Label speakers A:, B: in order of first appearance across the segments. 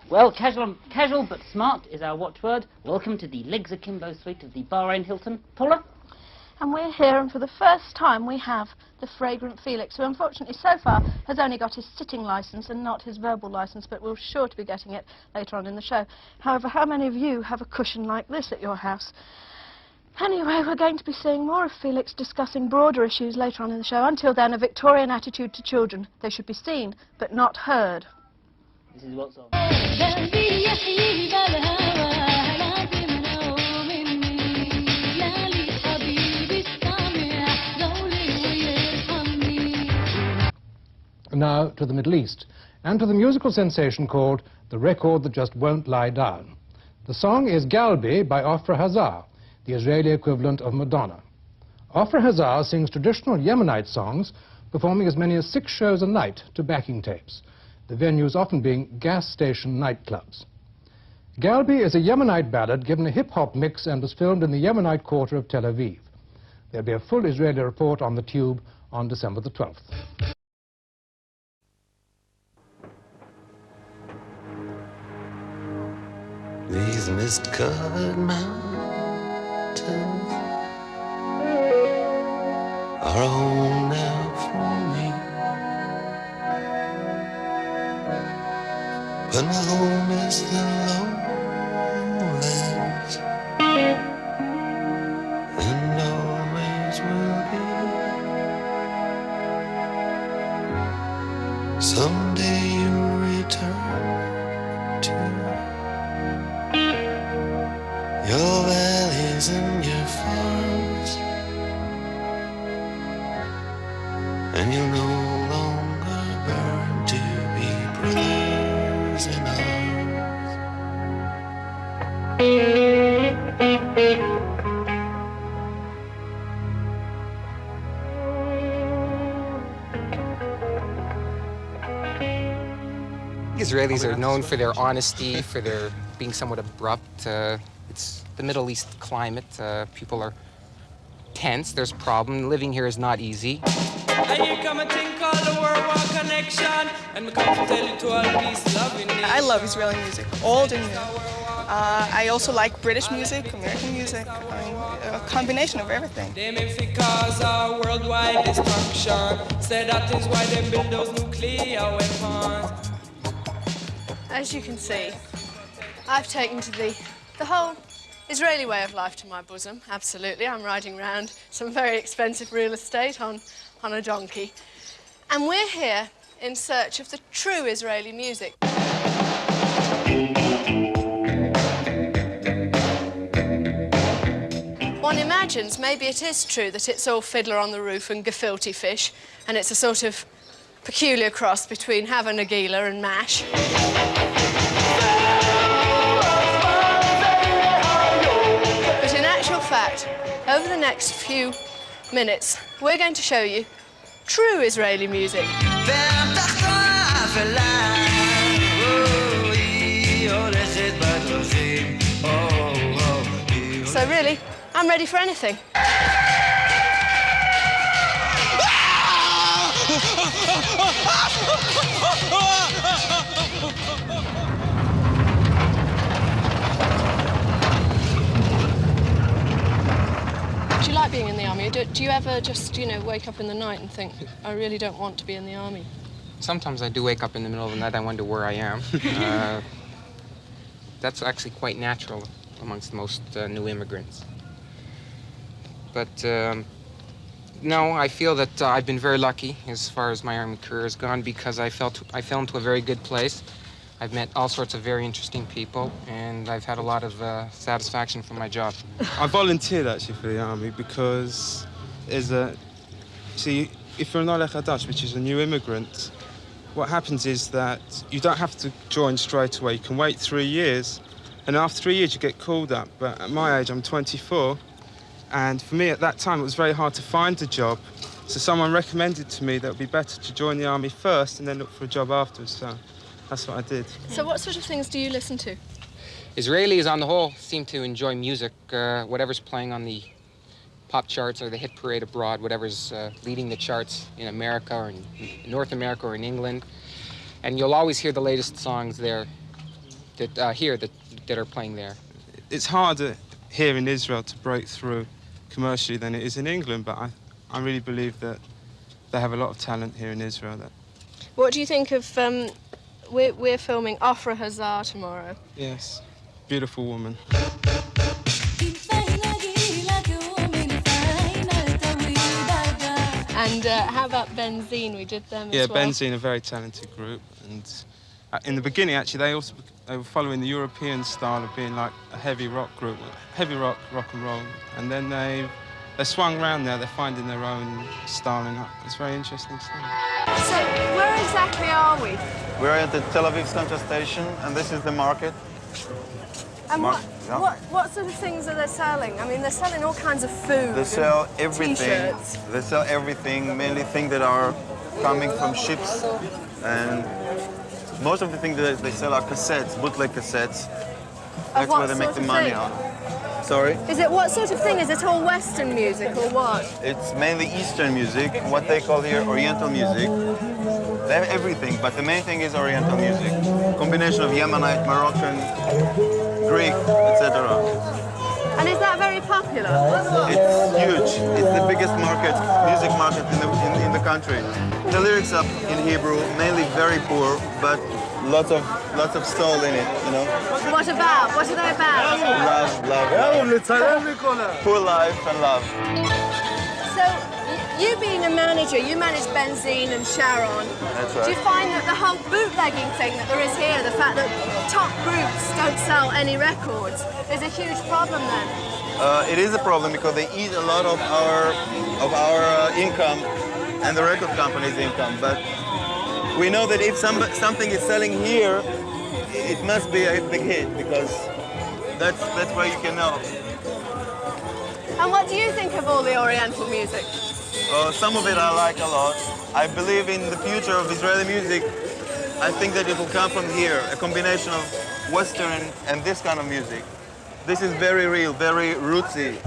A: Well, casual but smart is our watchword. Welcome to the Legs Akimbo suite of the Bahrain Hilton. Paula?
B: And we're here, and for the first time we have the fragrant Felix, who unfortunately so far has only got his sitting licence and not his verbal licence, but we're sure to be getting it later on in the show. However, how many of you have a cushion like this at your house? Anyway, we're going to be seeing more of Felix discussing broader issues later on in the show. Until then, a Victorian attitude to children. They should be seen, but not heard.
A: This is what's on.
C: Now to the Middle East, and to the musical sensation called The Record That Just Won't Lie Down. The song is Galbi by Ofra Haza, the Israeli equivalent of Madonna. Ofra Haza sings traditional Yemenite songs, performing as many as 6 shows a night to backing tapes, the venues often being gas station nightclubs. Galbi is a Yemenite ballad given a hip-hop mix and was filmed in the Yemenite quarter of Tel Aviv. There'll be a full Israeli report on the Tube on December the 12th.
D: These mist-covered mountains are a home now for me, but my home is the lowlands, and always will be. Someday you'll return to your valleys and your farms, and you'll no longer burn to be brothers in
E: Israelis are known for their honesty, for their being somewhat abrupt. It's the Middle East climate. People are tense. There's a problem. Living here is not easy.
F: I love Israeli music, old and new. I also like British music, American music, a combination of everything.
G: Worldwide destruction. Said that is why they build those nuclear weapons.
H: As you can see, I've taken to the whole Israeli way of life to my bosom, absolutely. I'm riding around some very expensive real estate on a donkey. And we're here in search of the true Israeli music. One imagines maybe it is true that it's all Fiddler on the Roof and gefilte fish, and it's a sort of peculiar cross between Hava Nagila and MASH. But in actual fact, over the next few minutes, we're going to show you true Israeli music. So really, I'm ready for anything. Do you like being in the army? Do you ever just, wake up in the night and think, I really don't want to be in the army?
E: Sometimes I do wake up in the middle of the night. I wonder where I am. That's actually quite natural amongst most new immigrants. But no, I feel that I've been very lucky as far as my army career has gone, because I fell into a very good place. I've met all sorts of very interesting people, and I've had a lot of satisfaction from my job.
I: I volunteered actually for the army because if you're an Oleh Hadash, which is a new immigrant, what happens is that you don't have to join straight away. You can wait 3 years, and after 3 years you get called up. But at my age, I'm 24, and for me at that time it was very hard to find a job. So someone recommended to me that it would be better to join the army first and then look for a job afterwards. So that's what I did.
H: So what sort of things do you listen to?
E: Israelis, on the whole, seem to enjoy music. Whatever's playing on the pop charts or the hit parade abroad, whatever's leading the charts in America or in North America or in England. And you'll always hear the latest songs there. that here that are playing there?
I: It's harder here in Israel to break through commercially than it is in England, but I really believe that they have a lot of talent here in Israel.
H: What do you think of, we're filming Ofra Haza tomorrow.
I: Yes, beautiful woman.
H: And how about Benzine? We did them
I: Yeah,
H: as well.
I: Benzine, a very talented group. And in the beginning, actually, they were following the European style of being like a heavy rock group, heavy rock and roll. And then they swung around there. They're finding their own style, and it's very interesting stuff.
H: So where exactly are we?
J: We're at the Tel Aviv Central Station, and this is the market.
H: And what sort of things are they selling? I mean, they're selling all kinds of food.
J: They sell everything.
H: T-shirts.
J: They sell everything, mainly things that are coming from ships. And most of the things that they sell are cassettes, bootleg cassettes. That's where they make the money on. Sorry?
H: Is it what sort of thing? Is it all Western music or what?
J: It's mainly Eastern music, what they call here Oriental music. They have everything, but the main thing is Oriental music. Combination of Yemenite, Moroccan, Greek, etc.
H: And is that very popular?
J: It's huge. It's the biggest market, music market in the country. The lyrics are in Hebrew, mainly very poor, but lots of soul in it, you know.
H: What about? What are they about?
J: Love. Poor life and love.
H: So, you being a manager, you manage Benzine and Sharon.
J: That's right.
H: Do you find that the whole bootlegging thing that there is here, the fact that top groups don't sell any records, is a huge problem then?
J: It is a problem because they eat a lot of our income and the record company's income. But we know that if something is selling here, it must be a big hit because that's where you can know.
H: And what do you think of all the Oriental music?
J: Some of it I like a lot. I believe in the future of Israeli music. I think that it will come from here, a combination of Western and this kind of music. This is very real, very rootsy.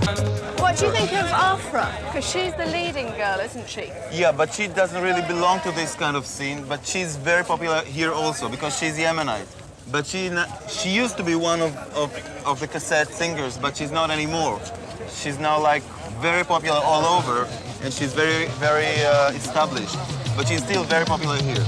H: What do you think of Ofra? Because she's the leading girl, isn't she?
J: Yeah, but she doesn't really belong to this kind of scene, but she's very popular here also because she's Yemenite. But she used to be one of the cassette singers, but she's not anymore. She's now like very popular all over, and she's very, very established. But she's still very popular here.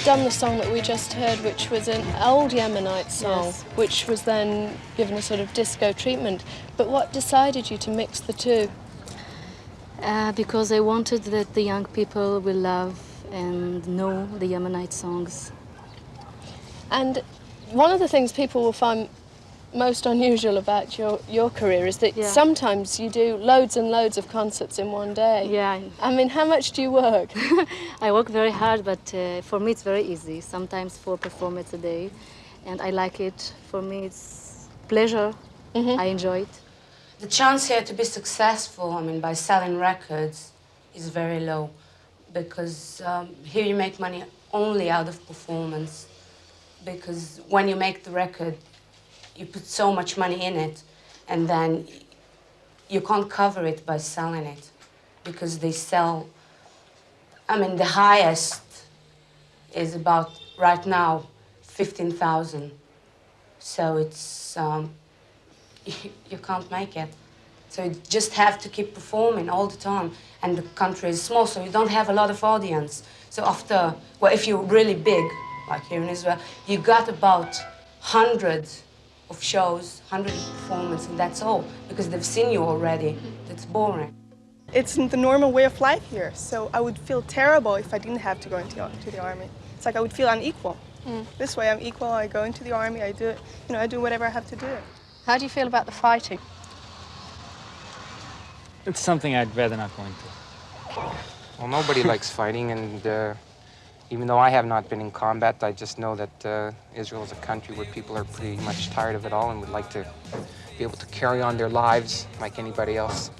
H: Done the song that we just heard, which was an old Yemenite song, yes, which was then given a sort of disco treatment. But what decided you to mix the two?
K: Because I wanted that the young people will love and know the Yemenite songs.
H: And one of the things people will find most unusual about your career is that sometimes you do loads and loads of concerts in one day.
K: Yeah.
H: I mean, how much do you work?
K: I work very hard, but for me it's very easy. Sometimes 4 performances a day, and I like it. For me it's pleasure. I enjoy it.
L: The chance here to be successful, I mean, by selling records is very low, because here you make money only out of performance, because when you make the record, you put so much money in it, and then you can't cover it by selling it, because they sell, I mean, the highest is about, right now, 15,000. So it's, you can't make it. So you just have to keep performing all the time, and the country is small, so you don't have a lot of audience. So after, well, if you're really big, like here in Israel, you got about 100 of shows, 100 performances, and that's all, because they've seen you already. That's boring.
F: It's the normal way of life here, so I would feel terrible if I didn't have to go into the army. It's like I would feel unequal. This way I'm equal, I go into the army, I do it, I do whatever I have to do.
H: How do you feel about the fighting?
M: It's something I'd rather not go into.
E: Well, nobody likes fighting, and even though I have not been in combat, I just know that Israel is a country where people are pretty much tired of it all and would like to be able to carry on their lives like anybody else.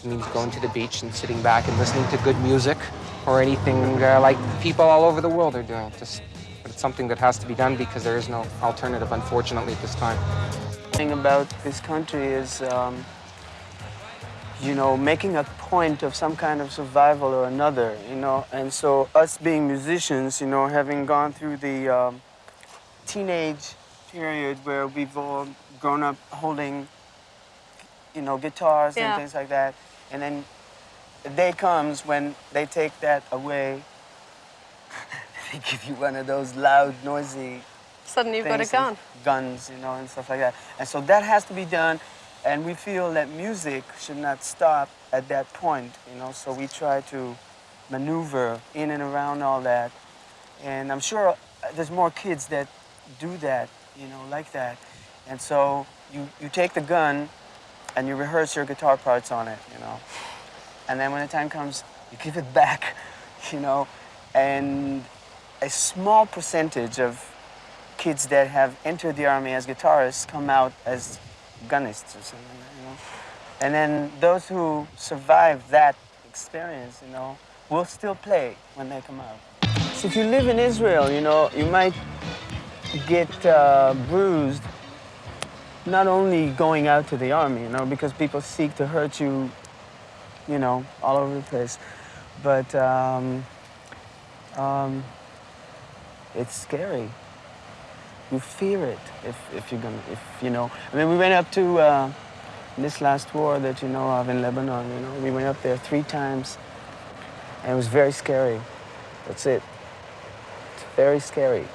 E: It means going to the beach and sitting back and listening to good music or anything like people all over the world are doing. But it's something that has to be done because there is no alternative, unfortunately, at this time.
N: The thing about this country is, making a point of some kind of survival or another, and so us being musicians, having gone through the teenage period where we've all grown up holding, guitars and things like that, and then the day comes when they take that away. They give you one of those loud, noisy
H: Suddenly you've got a gun.
N: Guns, and stuff like that. And so that has to be done. And we feel that music should not stop at that point, so we try to maneuver in and around all that. And I'm sure there's more kids that do that, like that. And so you take the gun and you rehearse your guitar parts on it, And then when the time comes, you give it back, And a small percentage of kids that have entered the army as guitarists come out as gunnists or something, And then those who survive that experience, will still play when they come out. So if you live in Israel, you might get bruised not only going out to the army, because people seek to hurt you, all over the place, but it's scary. You fear it if I mean, we went up to this last war that you know of in Lebanon, we went up there 3 times, and it was very scary. That's it. It's very scary.